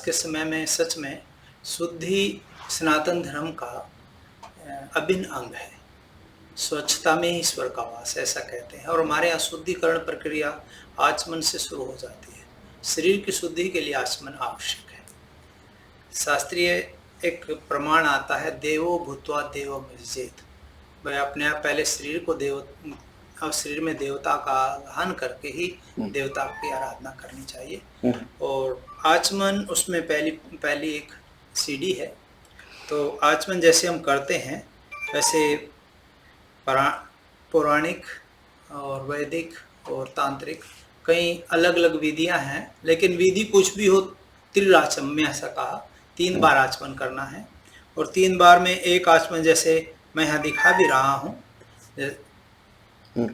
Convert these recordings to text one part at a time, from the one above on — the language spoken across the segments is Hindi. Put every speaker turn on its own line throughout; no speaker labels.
के समय में सच में शुद्धि सनातन धर्म का अभिन्न अंग है। स्वच्छता में ही ईश्वर का वास, ऐसा कहते हैं। और हमारे यहाँ शुद्धिकरण प्रक्रिया आचमन से शुरू हो जाती है। शरीर की शुद्धि के लिए आचमन आवश्यक है। शास्त्रीय एक प्रमाण आता है, देवो भूत्वा देवो विजेत। वह अपने आप पहले शरीर को और शरीर में देवता का आह्वान करके ही देवता की आराधना करनी चाहिए। और आचमन उसमें पहली एक सीढ़ी है। तो आचमन जैसे हम करते हैं वैसे पौराणिक और वैदिक और तांत्रिक कई अलग अलग विधियां हैं, लेकिन विधि कुछ भी हो, त्रिराचम में ऐसा कहा 3 बार आचमन करना है। और 3 बार में एक आचमन, जैसे मैं यहाँ दिखा भी रहा हूँ,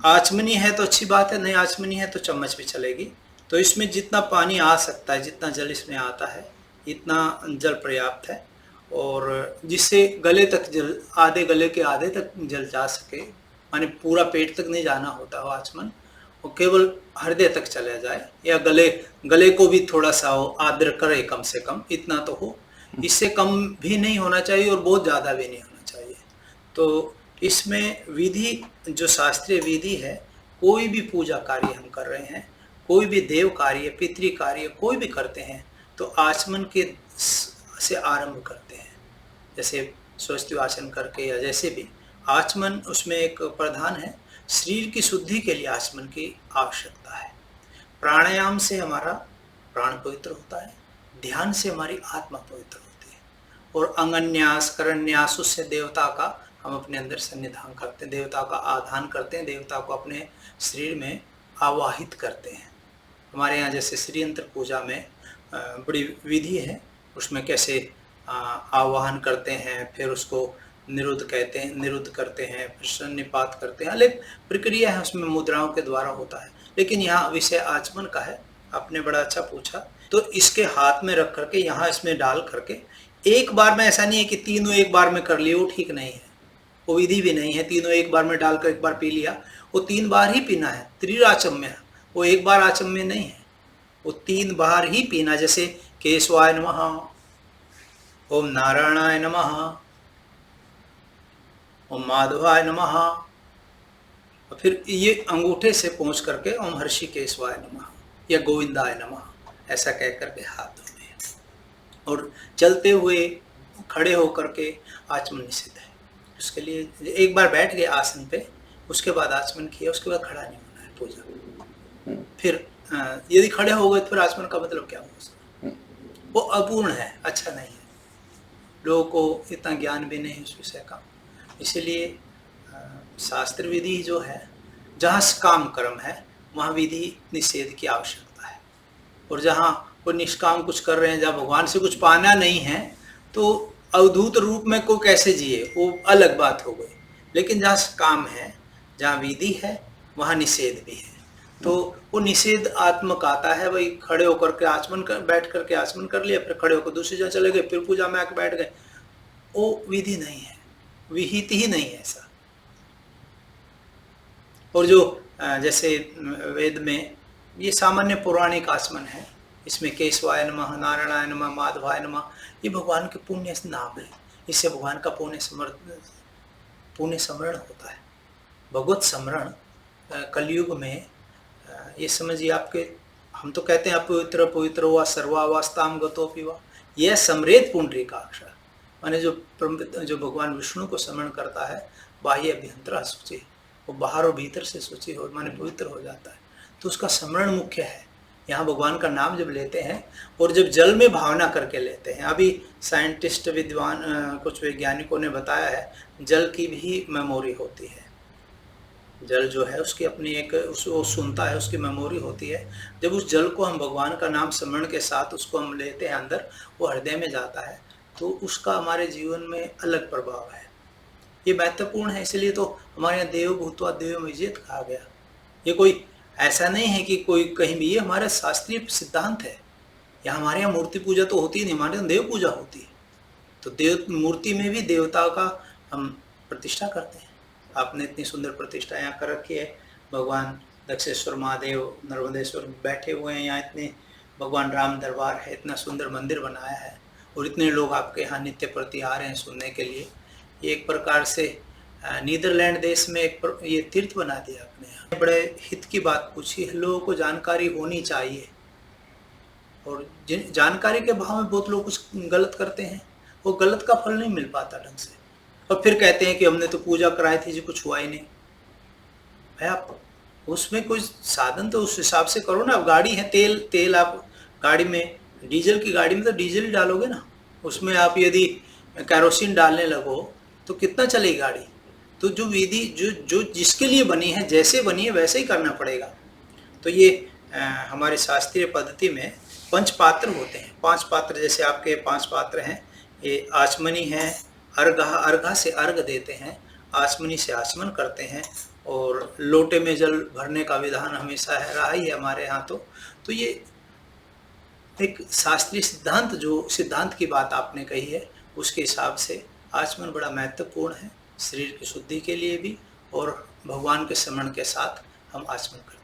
आचमनी है तो अच्छी बात है, नहीं आचमनी है तो चम्मच भी चलेगी। तो इसमें जितना पानी आ सकता है, जितना जल इसमें आता है, इतना जल पर्याप्त है। और जिससे गले तक जल, आधे गले के आधे तक जल जा सके, माने पूरा पेट तक नहीं जाना होता वो आचमन, वो केवल हृदय तक चला जाए, या गले को भी थोड़ा सा आर्द्र करे, कम से कम इतना तो हो। इससे कम भी नहीं होना चाहिए और बहुत ज़्यादा भी नहीं होना चाहिए। तो इसमें विधि, जो शास्त्रीय विधि है, कोई भी पूजा कार्य हम कर रहे हैं, कोई भी देव कार्य, पितृ कार्य कोई भी करते हैं, तो आचमन के से आरंभ करते हैं। जैसे स्वस्ति वाचन करके या जैसे भी आचमन, उसमें एक प्रधान है, शरीर की शुद्धि के लिए आचमन की आवश्यकता है। प्राणायाम से हमारा प्राण पवित्र होता है, ध्यान से हमारी आत्मा पवित्र होती है, और अंगन्यास करन्यास, उससे देवता का हम अपने अंदर सन्निधान करते हैं, देवता का आधान करते हैं, देवता को अपने शरीर में आवाहित करते हैं। हमारे यहाँ जैसे श्रीयंत्र पूजा में बड़ी विधि है, उसमें कैसे आवाहन करते हैं, फिर उसको निरुद्ध करते हैं, फिर सन्निपात करते हैं, अलग प्रक्रिया है, उसमें मुद्राओं के द्वारा होता है। लेकिन यहाँ विषय आचमन का है, आपने बड़ा अच्छा पूछा। तो इसके हाथ में रख करके, यहाँ इसमें डाल करके एक बार में, ऐसा नहीं है कि तीनों एक बार में कर लिए, वो ठीक नहीं है, वो विधि भी नहीं है। तीनों एक बार में डालकर एक बार पी लिया, वो 3 बार ही पीना है, त्रिराचम में, वो एक बार आचम में नहीं है, वो 3 बार ही पीना। जैसे केशवाय नमः, ओम नारायणाय नमः, ओम माधवाय नमः, और फिर ये अंगूठे से पहुँच करके ओम हर्षिकेशवाय नमः या गोविंदाय नमः, ऐसा कह करके हाथ धोने हैं। और चलते हुए, खड़े होकर के आचमन निषिद्ध है। उसके लिए एक बार बैठ गए आसन पे, उसके बाद आचमन किया, उसके बाद खड़ा नहीं होना है पूजा। फिर यदि खड़े हो गए तो फिर आचमन का मतलब क्या हो सकता है? वो अपूर्ण है, अच्छा नहीं है। लोगों को इतना ज्ञान भी नहीं उस विषय का। इसीलिए शास्त्र विधि जो है, जहाँ काम कर्म है वहाँ विधि निषेध की आवश्यकता है। और जहाँ वो निष्काम कुछ कर रहे हैं, जहाँ भगवान से कुछ पाना नहीं है, तो अवधूत रूप में को कैसे जिए, वो अलग बात हो गई। लेकिन जहाँ काम है, जहाँ विधि है, वहाँ निषेध भी है। तो वो निषेध आत्मक आता है। वही खड़े होकर के आचमन कर, बैठ करके आचमन कर लिया, फिर खड़े होकर दूसरी जगह चले गए, फिर पूजा में आके बैठ गए, वो विधि नहीं है, विहित ही नहीं है ऐसा। और जो जैसे वेद में ये सामान्य पौराणिक आचमन है, इसमें केशवाय नमः, नारायणाय नमः, माधवाय नमः, ये भगवान के पुण्य नाम है। इससे भगवान का पुण्य स्मरण होता है। भगवत स्मरण कलयुग में, ये समझिए आपके, हम तो कहते हैं अपवित्र पवित्र हुआ सर्वावस्थाम गतोपि वा, यह समरेत पुंडरीकाक्ष, माने जो भगवान विष्णु को स्मरण करता है, बाह्य अभ्यंतर शुचि, वो बाहर और भीतर से शुचि हो, माने पवित्र हो जाता है। तो उसका स्मरण मुख्य है। यहाँ भगवान का नाम जब लेते हैं, और जब जल में भावना करके लेते हैं, अभी साइंटिस्ट विद्वान कुछ वैज्ञानिकों ने बताया है, जल की भी मेमोरी होती है। जल जो है उसकी अपनी एक, वो सुनता है, उसकी मेमोरी होती है। जब उस जल को हम भगवान का नाम स्मरण के साथ उसको हम लेते हैं अंदर, वो हृदय में जाता है, तो उसका हमारे जीवन में अलग प्रभाव है। ये महत्वपूर्ण है। इसलिए तो हमारे यहाँ देव भूत्वा देव विजेत कहा गया। ये कोई ऐसा नहीं है कि कोई कहीं भी, ये हमारा शास्त्रीय सिद्धांत है। या हमारे यहाँ मूर्ति पूजा तो होती ही नहीं, हमारे यहाँ देव पूजा होती है। तो देव मूर्ति में भी देवता का हम प्रतिष्ठा करते हैं। आपने इतनी सुंदर प्रतिष्ठा यहाँ कर रखी है। भगवान दक्षेश्वर महादेव नर्मदेश्वर बैठे हुए हैं यहाँ, इतने भगवान राम दरबार है, इतना सुंदर मंदिर बनाया है और इतने लोग आपके यहाँ नित्य प्रति आ रहे हैं सुनने के लिए। ये एक प्रकार से नीदरलैंड देश में ये तीर्थ बना दिया अपने यहाँ। बड़े हित की बात पूछी है, लोगों को जानकारी होनी चाहिए और जिन जानकारी के अभाव में बहुत लोग कुछ गलत करते हैं, वो गलत का फल नहीं मिल पाता ढंग से, और फिर कहते हैं कि हमने तो पूजा कराई थी जी, कुछ हुआ ही नहीं। भाई आप उसमें कोई साधन तो उस हिसाब से करो ना। गाड़ी है, तेल आप गाड़ी में, डीजल की गाड़ी में तो डीजल ही डालोगे ना, उसमें आप यदि कैरोसिन डालने लगो तो कितना चलेगी गाड़ी। तो जो विधि जो जिसके लिए बनी है, जैसे बनी है वैसे ही करना पड़ेगा। तो ये हमारे शास्त्रीय पद्धति में पंच पात्र होते हैं, 5 पात्र, जैसे आपके 5 पात्र हैं। ये आचमनी है, अर्घा से अर्घ देते हैं, आचमनी से आचमन करते हैं, और लोटे में जल भरने का विधान हमेशा है रहा ही है हमारे यहाँ। तो ये एक शास्त्रीय सिद्धांत, जो सिद्धांत की बात आपने कही है उसके हिसाब से आचमन बड़ा महत्वपूर्ण है, शरीर की शुद्धि के लिए भी, और भगवान के स्मरण के साथ हम आचमन करें।